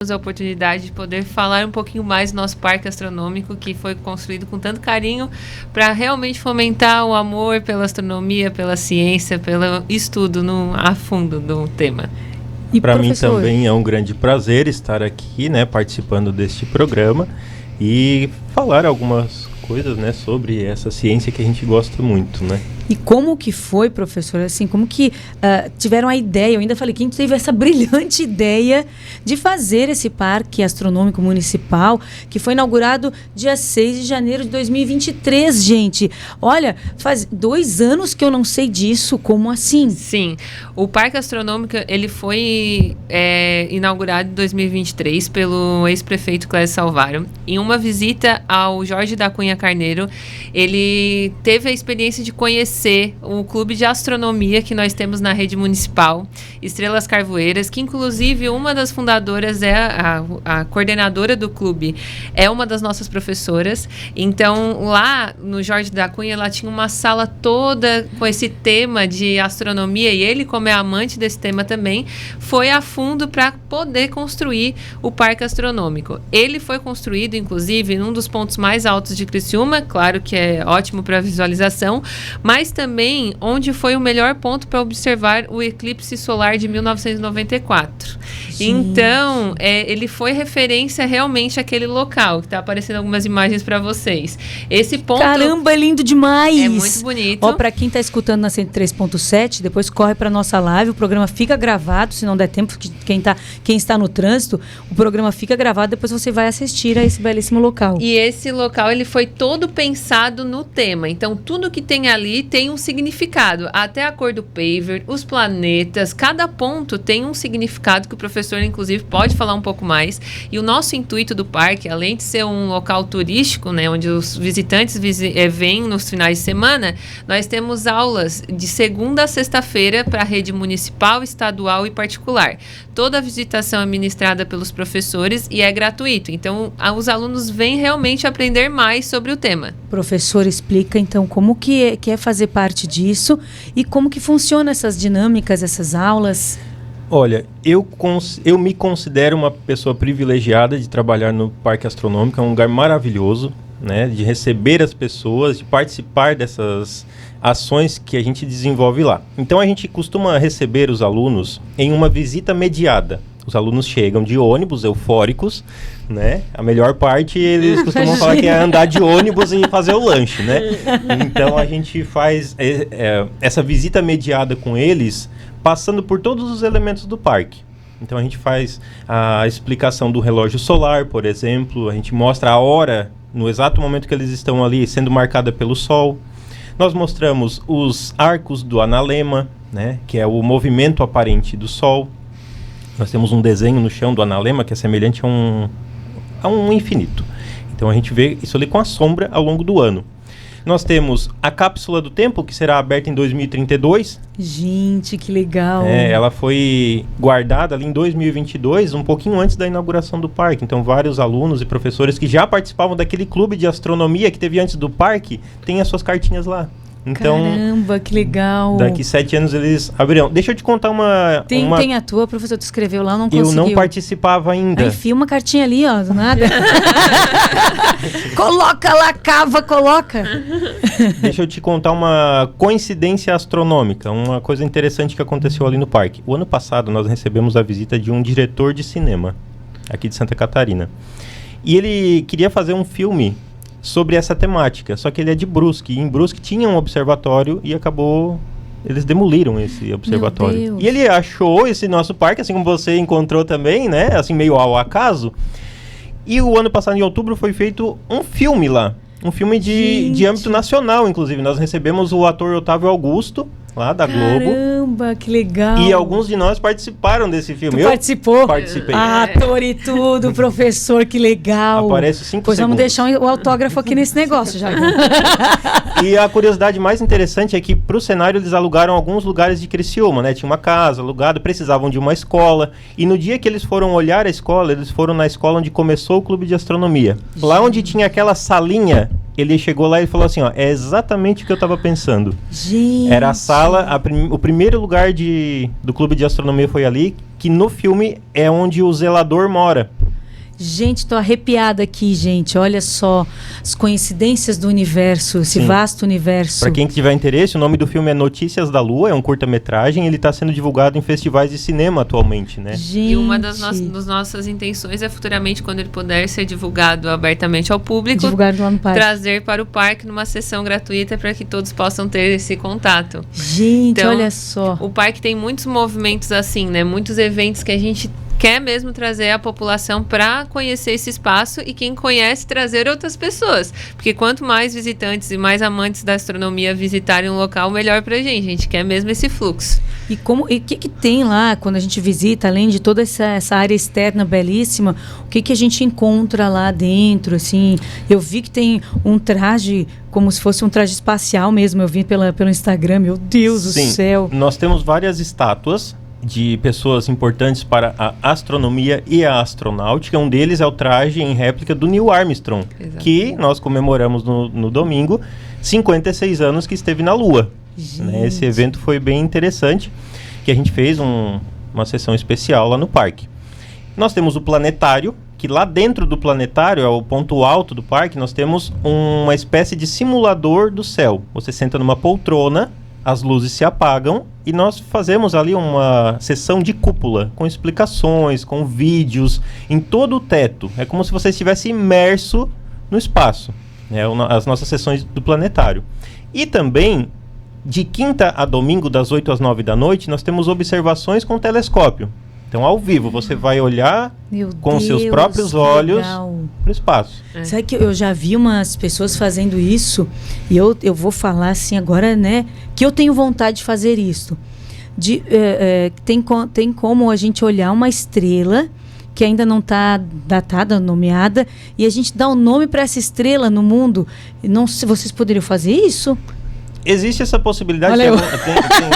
a oportunidade de poder falar um pouquinho mais do nosso parque astronômico, que foi construído com tanto carinho para realmente fomentar o amor pela astronomia, pela ciência, pelo estudo a fundo do tema. Para mim também é um grande prazer estar aqui, né, participando deste programa e falar algumas coisas, né, sobre essa ciência que a gente gosta muito, né? E como que foi, professor? Assim, como que tiveram a ideia? Eu ainda falei que a gente teve essa brilhante ideia de fazer esse parque astronômico municipal, que foi inaugurado dia 6 de janeiro de 2023, gente. Olha, faz 2 anos que eu não sei disso. Como assim? Sim. O Parque Astronômico, ele foi inaugurado em 2023 pelo ex-prefeito Clésio Salvaro. Em uma visita ao Jorge da Cunha Carneiro, ele teve a experiência de conhecer o clube de astronomia que nós temos na rede municipal, Estrelas Carvoeiras, que inclusive uma das fundadoras é a coordenadora do clube, é uma das nossas professoras. Então, lá no Jorge da Cunha, ela tinha uma sala toda com esse tema de astronomia, e ele, como é amante desse tema também, foi a fundo para poder construir o Parque Astronômico. Ele foi construído, inclusive, num dos pontos mais altos de Criciúma, claro que é ótimo para visualização, mas também onde foi o melhor ponto para observar o eclipse solar de 1994. Sim. Então, ele foi referência realmente àquele local, que está aparecendo algumas imagens para vocês. Esse ponto... Caramba, é lindo demais! É muito bonito. Ó, para quem está escutando na 103.7, depois corre para nossa live, o programa fica gravado, se não der tempo, quem está no trânsito, o programa fica gravado, depois você vai assistir a esse belíssimo local. E esse local, ele foi todo pensado no tema. Então, tudo que tem ali tem um significado. Até a cor do paver, os planetas, cada ponto tem um significado que o professor, inclusive, pode falar um pouco mais. E o nosso intuito do parque, além de ser um local turístico, né, onde os visitantes vêm nos finais de semana, nós temos aulas de segunda a sexta-feira para a rede municipal, estadual e particular. Toda a visitação é ministrada pelos professores e é gratuito. Então, os alunos vêm realmente aprender mais sobre o tema. Professor, explica então como que é fazer parte disso e como que funcionam essas dinâmicas, essas aulas. Olha, eu me considero uma pessoa privilegiada de trabalhar no Parque Astronômico, é um lugar maravilhoso, né, de receber as pessoas, de participar dessas ações que a gente desenvolve lá. Então a gente costuma receber os alunos em uma visita mediada. Os alunos chegam de ônibus, eufóricos, né? A melhor parte, eles costumam falar que é andar de ônibus e fazer o lanche, né? Então a gente faz essa visita mediada com eles, passando por todos os elementos do parque. Então a gente faz a explicação do relógio solar, por exemplo, a gente mostra a hora, no exato momento que eles estão ali, sendo marcada pelo sol. Nós mostramos os arcos do analema, né? Que é o movimento aparente do sol. Nós temos um desenho no chão do analema que é semelhante a um infinito. Então a gente vê isso ali com a sombra ao longo do ano. Nós temos a cápsula do tempo, que será aberta em 2032. Gente, que legal! Ela foi guardada ali em 2022, um pouquinho antes da inauguração do parque. Então vários alunos e professores que já participavam daquele clube de astronomia que teve antes do parque, têm as suas cartinhas lá. Então, caramba, que legal! Daqui 7 anos eles abrirão. Deixa eu te contar uma... Tem a tua, professor, tu escreveu lá, não conseguiu. Eu não participava ainda. Aí enfia uma cartinha ali, ó, do nada. Coloca lá, cava, coloca. Deixa eu te contar uma coincidência astronômica, uma coisa interessante que aconteceu ali no parque. O ano passado nós recebemos a visita de um diretor de cinema, aqui de Santa Catarina. E ele queria fazer um filme sobre essa temática, só que ele é de Brusque, e em Brusque tinha um observatório e eles demoliram esse observatório. E ele achou esse nosso parque, assim como você encontrou também, né, assim meio ao acaso, e o ano passado, em outubro, foi feito um filme lá, um filme de âmbito nacional, inclusive. Nós recebemos o ator Otávio Augusto, lá da Globo. Caramba, que legal! E alguns de nós participaram desse filme. Tu participou? Participei. Ator e tudo, professor, que legal! Aparece 5 Pois segundos. vamos deixar o autógrafo aqui nesse negócio já. E a curiosidade mais interessante é que pro cenário eles alugaram alguns lugares de Criciúma, né? Tinha uma casa alugada, precisavam de uma escola. E no dia que eles foram olhar a escola, eles foram na escola onde começou o clube de astronomia. Lá onde tinha aquela salinha ele chegou lá e falou assim, ó, é exatamente o que eu estava pensando. Gente. Era a sala, o primeiro lugar do clube de astronomia foi ali, que no filme é onde o zelador mora. Gente, tô arrepiada aqui, gente. Olha só as coincidências do universo, esse vasto universo. Para quem tiver interesse, o nome do filme é Notícias da Lua, é um curta-metragem, ele está sendo divulgado em festivais de cinema atualmente, né? Gente. E uma das nossas intenções é futuramente, quando ele puder ser divulgado abertamente ao público, Divulgado lá no parque. trazer para o parque numa sessão gratuita para que todos possam ter esse contato. Gente, Então, olha só. O parque tem muitos movimentos assim, né? Muitos eventos que a gente quer mesmo trazer a população para conhecer esse espaço e quem conhece trazer outras pessoas. Porque quanto mais visitantes e mais amantes da astronomia visitarem um local, melhor pra gente. A gente quer mesmo esse fluxo. E o que tem lá quando a gente visita, além de toda essa área externa belíssima, o que a gente encontra lá dentro, assim? Eu vi que tem um traje, como se fosse um traje espacial mesmo, eu vi pelo Instagram, meu Deus do céu. Nós temos várias estátuas de pessoas importantes para a astronomia e a astronáutica. Um deles é o traje em réplica do Neil Armstrong, que nós comemoramos no domingo, 56 anos que esteve na Lua. Né? Esse evento foi bem interessante, que a gente fez uma sessão especial lá no parque. Nós temos o planetário, que lá dentro do planetário, é o ponto alto do parque, nós temos uma espécie de simulador do céu. Você senta numa poltrona, as luzes se apagam e nós fazemos ali uma sessão de cúpula, com explicações, com vídeos, em todo o teto. É como se você estivesse imerso no espaço, né? As nossas sessões do planetário. E também, de quinta a domingo, das 8 às 9 da noite, nós temos observações com telescópio. Então, ao vivo, você vai olhar com seus próprios olhos para o espaço. Sabe que eu já vi umas pessoas fazendo isso, e eu vou falar assim agora, né, que eu tenho vontade de fazer isso. Tem como a gente olhar uma estrela que ainda não está datada, nomeada, e a gente dá um nome para essa estrela no mundo. Não sei se vocês poderiam fazer isso. Existe essa possibilidade, tem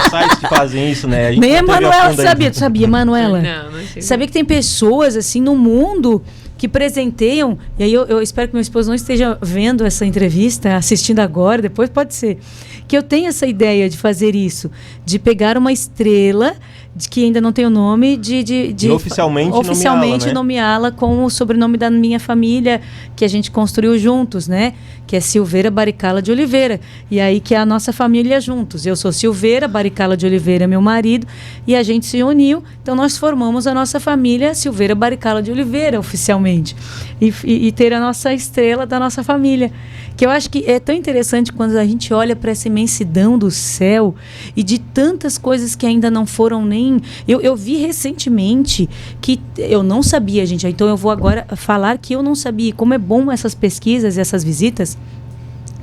sites que fazem isso, né? A gente nem a Manuela sabia. Tu sabia, Manuela? Não sei. Sabia que tem pessoas assim no mundo que presenteiam, e aí eu espero que meu esposo não esteja vendo essa entrevista, assistindo agora, depois pode ser, que eu tenho essa ideia de fazer isso, de pegar uma estrela de que ainda não tem o nome, de oficialmente nomeá-la com o sobrenome da minha família, que a gente construiu juntos, né? Que é Silveira Baricala de Oliveira. E aí que é a nossa família juntos. Eu sou Silveira Baricala de Oliveira, meu marido, e a gente se uniu. Então nós formamos a nossa família Silveira Baricala de Oliveira, oficialmente. E ter a nossa estrela da nossa família. Que eu acho que é tão interessante quando a gente olha para essa imensidão do céu e de tantas coisas que ainda não foram nem... Eu vi recentemente que eu não sabia, gente. Então eu vou agora falar que eu não sabia. Como é bom essas pesquisas e essas visitas,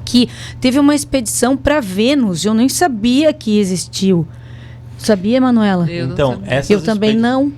que teve uma expedição para Vênus. Eu nem sabia que existiu. Sabia, Manuela? Eu também não.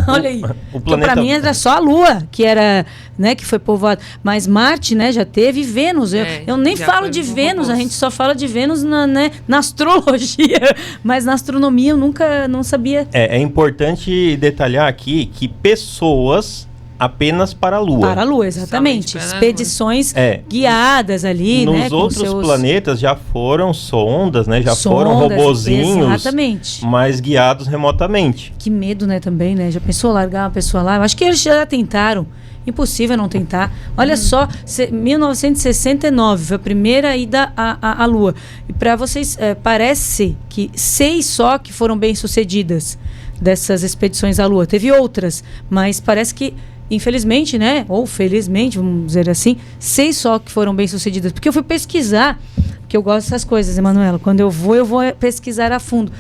Olha aí. Então, para mim era só a Lua que era, né, que foi povoada, mas Marte, né, já teve, Vênus. Eu nem falo de Vênus, a gente só fala de Vênus na astrologia, mas na astronomia eu nunca não sabia. É importante detalhar aqui que pessoas apenas para a Lua. Para a Lua, exatamente. Expedições guiadas ali, nos né? Nos outros planetas já foram sondas, né? Foram robozinhos, exatamente, mas guiados remotamente. Que medo, né, também, né? Já pensou largar uma pessoa lá? Eu acho que eles já tentaram. Impossível não tentar. Olha só, 1969 foi a primeira ida à Lua. E para vocês, parece que 6 só que foram bem-sucedidas dessas expedições à Lua. Teve outras, mas parece que, infelizmente, né, ou felizmente, vamos dizer assim, 6 só que foram bem-sucedidas. Porque eu fui pesquisar, porque eu gosto dessas coisas, Emanuela. Quando eu vou pesquisar a fundo.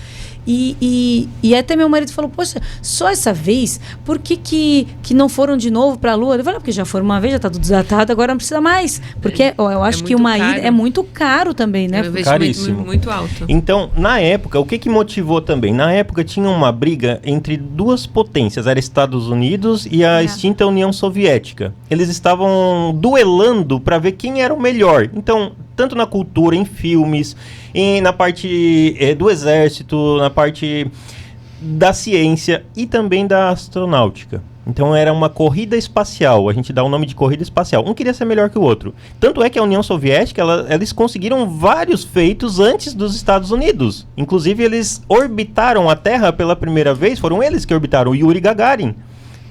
E até meu marido falou, poxa, só essa vez, por que não foram de novo para a Lua? Eu falei, porque já foram uma vez, já está tudo desatado, agora não precisa mais. Porque eu acho que uma ida é muito caro também, né? É um investimento muito alto. Então, na época, o que motivou também? Na época tinha uma briga entre duas potências, era Estados Unidos e a extinta União Soviética. Eles estavam duelando para ver quem era o melhor. Então, tanto na cultura, em filmes, na parte do exército, na parte da ciência e também da astronáutica. Então era uma corrida espacial, a gente dá o nome de corrida espacial. Um queria ser melhor que o outro. Tanto é que a União Soviética, eles conseguiram vários feitos antes dos Estados Unidos. Inclusive eles orbitaram a Terra pela primeira vez, foram eles que orbitaram, o Yuri Gagarin.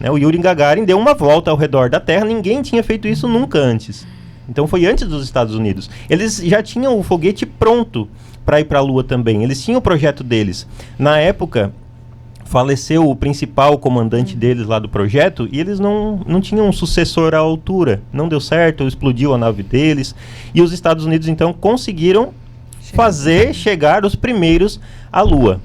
Né? O Yuri Gagarin deu uma volta ao redor da Terra, ninguém tinha feito isso nunca antes. Então foi antes dos Estados Unidos. Eles já tinham o foguete pronto para ir para a Lua também, eles tinham o projeto deles. Na época... faleceu o principal comandante deles lá do projeto e eles não tinham um sucessor à altura. Não deu certo, explodiu a nave deles. E os Estados Unidos, então, conseguiram chegar os primeiros à Lua.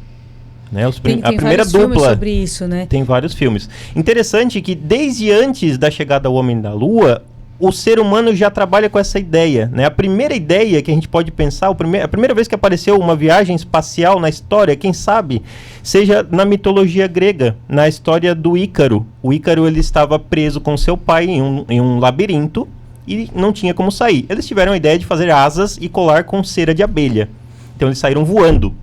Né? Tem a primeira vários dupla. filmes sobre isso, né? Tem vários filmes. Interessante que desde antes da chegada ao homem da Lua, o ser humano já trabalha com essa ideia, né? A primeira ideia que a gente pode pensar, a primeira vez que apareceu uma viagem espacial na história, quem sabe, seja na mitologia grega, na história do Ícaro. O Ícaro, ele estava preso com seu pai em um labirinto e não tinha como sair. Eles tiveram a ideia de fazer asas e colar com cera de abelha. Então eles saíram voando.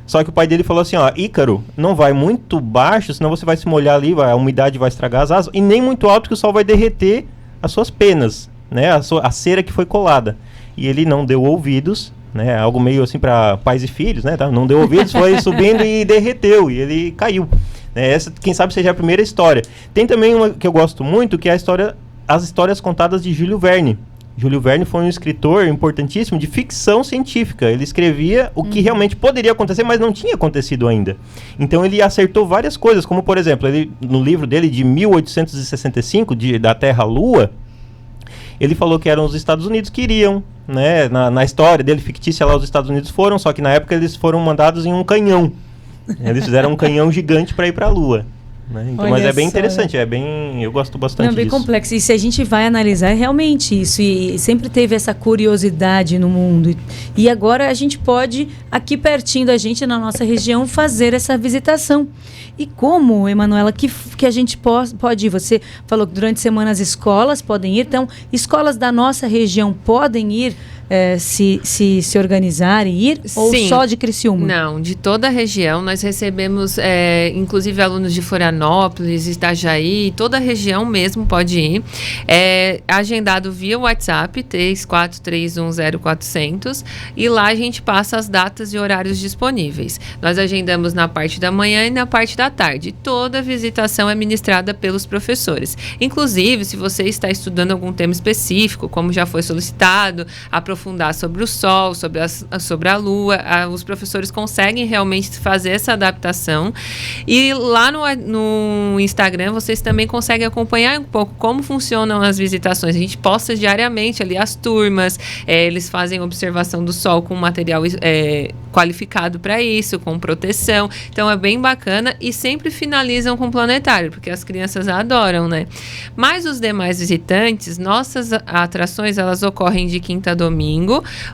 Só que o pai dele falou assim, ó, Ícaro, não vai muito baixo, senão você vai se molhar ali, a umidade vai estragar as asas, e nem muito alto que o sol vai derreter as suas penas, né, a cera que foi colada. E ele não deu ouvidos, né, algo meio assim para pais e filhos, né, tá? Não deu ouvidos, foi subindo e derreteu, e ele caiu. Essa, quem sabe, seja a primeira história. Tem também uma que eu gosto muito, que é as histórias contadas de Júlio Verne. Júlio Verne foi um escritor importantíssimo de ficção científica. Ele escrevia o que realmente poderia acontecer, mas não tinha acontecido ainda. Então ele acertou várias coisas, como por exemplo, no livro dele de 1865, da Terra à Lua, ele falou que eram os Estados Unidos que iriam, né? Na história dele fictícia lá, os Estados Unidos foram, só que na época eles foram mandados em um canhão. Eles fizeram um canhão gigante para ir para a Lua. Né? Então, mas é bem interessante, eu gosto bastante disso. É bem complexo, e se a gente vai analisar, é realmente isso, e sempre teve essa curiosidade no mundo, e agora a gente pode, aqui pertinho da gente, na nossa região, fazer essa visitação. E como, Emanuela, que a gente pode ir? Você falou que durante semanas escolas podem ir, então escolas da nossa região podem ir, se organizar e ir? Ou Sim. Só de Criciúma? Não, de toda a região. Nós recebemos, inclusive, alunos de Florianópolis, Itajaí, toda a região mesmo pode ir. Agendado via WhatsApp, 34310400, e lá a gente passa as datas e horários disponíveis. Nós agendamos na parte da manhã e na parte da tarde. Toda a visitação é ministrada pelos professores. Inclusive, se você está estudando algum tema específico, como já foi solicitado, aprofundar sobre o Sol, sobre a Lua, os professores conseguem realmente fazer essa adaptação. E lá no Instagram vocês também conseguem acompanhar um pouco como funcionam as visitações. A gente posta diariamente ali as turmas, eles fazem observação do Sol com material qualificado para isso, com proteção. Então é bem bacana e sempre finalizam com o planetário, porque as crianças adoram, né? Mas os demais visitantes, nossas atrações, elas ocorrem de quinta a domingo.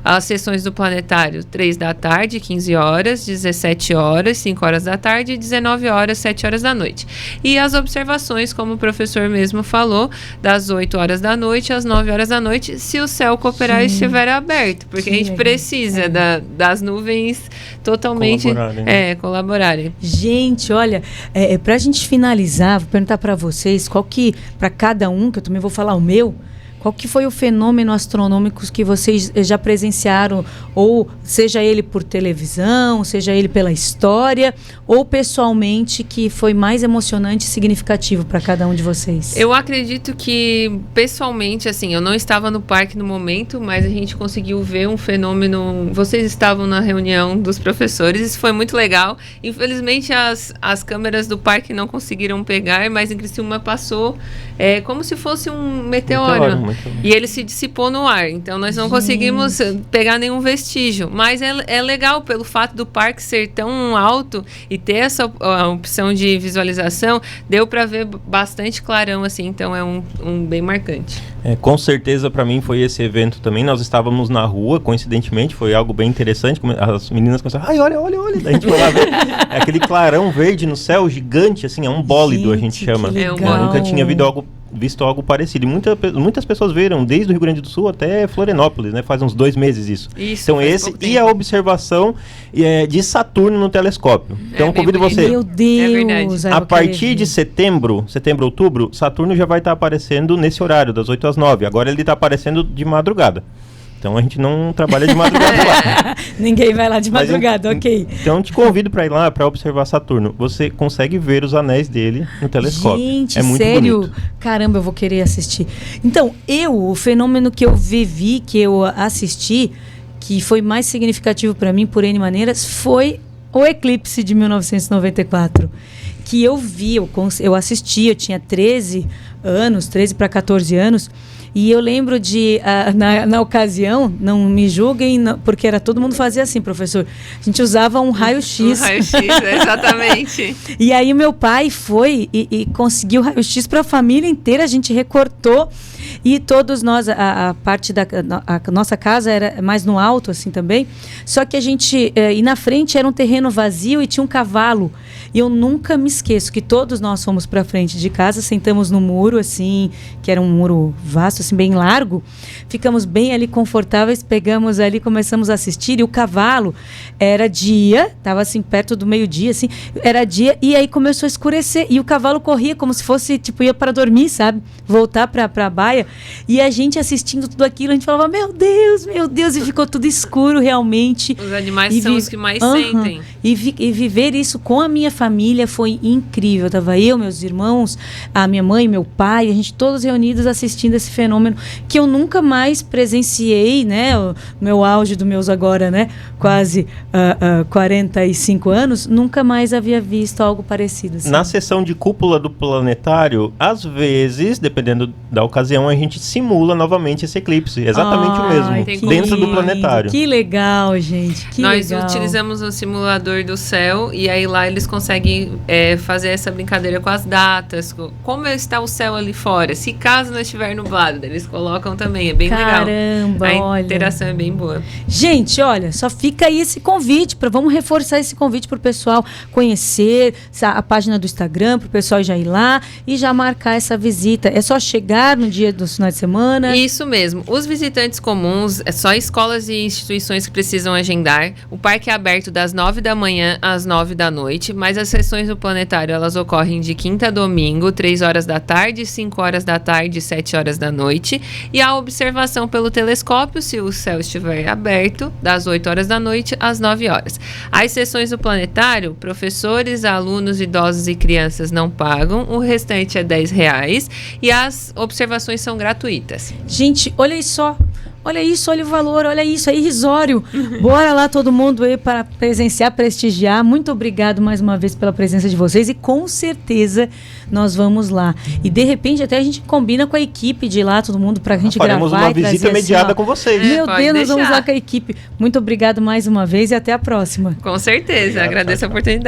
As sessões do planetário, 3 da tarde, 15 horas, 17 horas, 5 horas da tarde, 19 horas, 7 horas da noite. E as observações, como o professor mesmo falou, das 8 horas da noite às 9 horas da noite, se o céu cooperar e estiver aberto, porque a gente precisa das nuvens totalmente colaborarem. Gente, olha, pra gente finalizar, vou perguntar para vocês, para cada um, que eu também vou falar o meu, qual que foi o fenômeno astronômico que vocês já presenciaram, ou seja ele por televisão, seja ele pela história, ou pessoalmente, que foi mais emocionante e significativo para cada um de vocês? Eu acredito que, pessoalmente, assim, eu não estava no parque no momento, mas a gente conseguiu ver um fenômeno. Vocês estavam na reunião dos professores, isso foi muito legal. Infelizmente, as câmeras do parque não conseguiram pegar, mas em Criciúma passou como se fosse um meteoro. E ele se dissipou no ar, então nós não conseguimos pegar nenhum vestígio, mas é legal pelo fato do parque ser tão alto e ter essa opção de visualização, deu para ver bastante clarão assim, então é um bem marcante. Com certeza para mim foi esse evento também. Nós estávamos na rua, coincidentemente, foi algo bem interessante. As meninas começaram, ai, olha, a gente foi lá ver, aquele clarão verde no céu gigante, assim, é um bólido, a gente chama. Eu nunca tinha visto visto algo parecido. E muitas pessoas viram, desde o Rio Grande do Sul até Florianópolis, né? Faz uns 2 meses isso. Então esse e a observação de Saturno no telescópio. Então convido você. Meu Deus! A partir de setembro, outubro, Saturno já vai estar aparecendo nesse horário, das 8 às 9. Agora ele está aparecendo de madrugada. Então a gente não trabalha de madrugada lá. Ninguém vai lá de madrugada, ok. Então te convido para ir lá para observar Saturno. Você consegue ver os anéis dele no telescópio. Gente, é muito sério? bonito. Caramba, eu vou querer assistir. Então, o fenômeno que eu vivi, que eu assisti, que foi mais significativo para mim por N maneiras, foi o eclipse de 1994. Que eu vi, eu assisti, eu tinha 13 para 14 anos. E eu lembro na ocasião, não me julguem, porque todo mundo fazia assim, professor. A gente usava um raio-x. Um raio-x, exatamente. E aí meu pai foi e conseguiu raio-x para a família inteira, a gente recortou. E todos nós, a parte a nossa casa era mais no alto, assim, também. Só que a gente, e na frente era um terreno vazio e tinha um cavalo. E eu nunca me esqueço que todos nós fomos para frente de casa, sentamos no muro, assim, que era um muro vasto, assim, bem largo. Ficamos bem ali confortáveis, pegamos ali, começamos a assistir. E o cavalo era dia, estava assim, perto do meio-dia, assim, era dia, e aí começou a escurecer. E o cavalo corria como se fosse, tipo, ia para dormir, sabe? Voltar para a baia. E a gente assistindo tudo aquilo, a gente falava, meu Deus, e ficou tudo escuro realmente. Os animais são os que mais sentem. E viver isso com a minha família foi incrível. Tava eu, meus irmãos, a minha mãe, meu pai, a gente todos reunidos assistindo esse fenômeno que eu nunca mais presenciei, né? O meu auge dos meus agora, né? Quase 45 anos, nunca mais havia visto algo parecido. Assim. Na sessão de cúpula do planetário, às vezes, dependendo da ocasião, a gente simula novamente esse eclipse. Exatamente o mesmo, dentro do planetário. Que legal, gente. Nós utilizamos o simulador do céu e aí lá eles conseguem fazer essa brincadeira com as datas, como está o céu ali fora. Se caso não estiver nublado, eles colocam também, é bem legal. Caramba, a interação é bem boa. Gente, olha, só fica aí esse convite, vamos reforçar esse convite para o pessoal conhecer a página do Instagram, para o pessoal já ir lá e já marcar essa visita. É só chegar no dia dos finais de semana? Isso mesmo. Os visitantes comuns, é só escolas e instituições que precisam agendar. O parque é aberto das 9 da manhã às 9 da noite, mas as sessões do planetário, elas ocorrem de quinta a domingo, 3 horas da tarde, 5 horas da tarde, 7 horas da noite. E a observação pelo telescópio, se o céu estiver aberto, das 8 horas da noite às 9 horas. As sessões do planetário, professores, alunos, idosos e crianças não pagam, o restante é R$10 e as observações são gratuitas. Gente, olha isso, olha o valor, olha isso, é irrisório. Bora lá todo mundo aí para presenciar, prestigiar. Muito obrigado mais uma vez pela presença de vocês e com certeza nós vamos lá. E de repente até a gente combina com a equipe de ir lá, todo mundo, para a gente gravar e trazer uma visita mediada com vocês. Meu Deus, nós vamos lá com a equipe. Muito obrigado mais uma vez e até a próxima. Com certeza, agradeço a oportunidade.